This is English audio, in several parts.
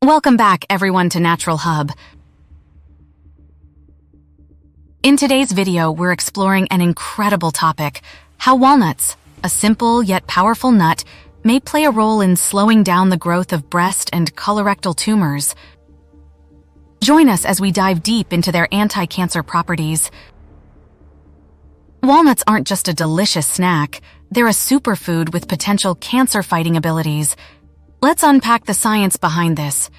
Welcome back, everyone, to Naturalhub. In today's video, we're exploring an incredible topic: how walnuts, a simple yet powerful nut, may play a role in slowing down the growth of breast and colorectal tumors. Join us as we dive deep into their anti-cancer properties. Walnuts aren't just a delicious snack, they're a superfood with potential cancer-fighting abilities. Let's unpack the science behind this.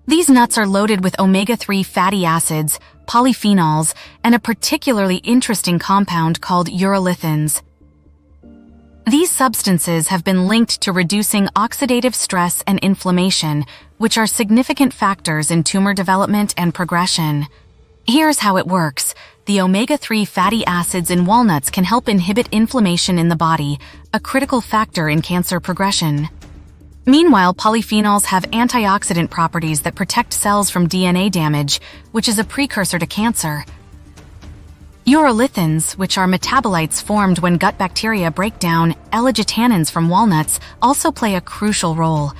These nuts are loaded with omega-3 fatty acids, polyphenols, and a particularly interesting compound called urolithins. These substances have been linked to reducing oxidative stress and inflammation, which are significant factors in tumor development and progression. Here's how it works. The omega-3 fatty acids in walnuts can help inhibit inflammation in the body, a critical factor in cancer progression. Meanwhile, polyphenols have antioxidant properties that protect cells from DNA damage, which is a precursor to cancer. Urolithins, which are metabolites formed when gut bacteria break down L-gitannins from walnuts, also play a crucial role.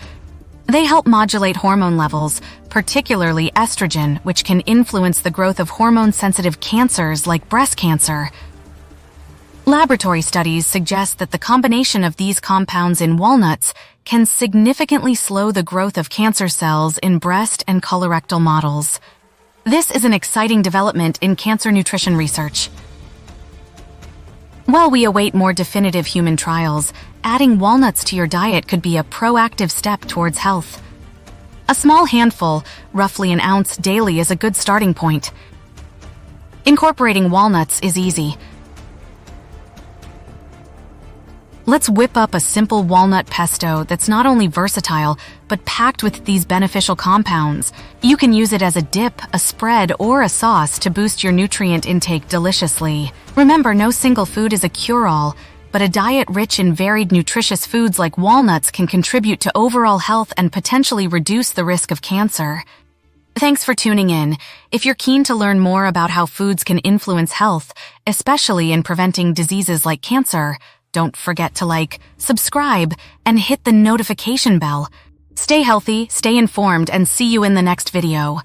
They help modulate hormone levels, particularly estrogen, which can influence the growth of hormone-sensitive cancers like breast cancer. Laboratory studies suggest that the combination of these compounds in walnuts can significantly slow the growth of cancer cells in breast and colorectal models. This is an exciting development in cancer nutrition research. While we await more definitive human trials, adding walnuts to your diet could be a proactive step towards health. A small handful, roughly an ounce daily, is a good starting point. Incorporating walnuts is easy. Let's whip up a simple walnut pesto that's not only versatile, but packed with these beneficial compounds. You can use it as a dip, a spread, or a sauce to boost your nutrient intake deliciously. Remember, no single food is a cure-all, but a diet rich in varied nutritious foods like walnuts can contribute to overall health and potentially reduce the risk of cancer. Thanks for tuning in. If you're keen to learn more about how foods can influence health, especially in preventing diseases like cancer, don't forget to like, subscribe, and hit the notification bell. Stay healthy, stay informed, and see you in the next video.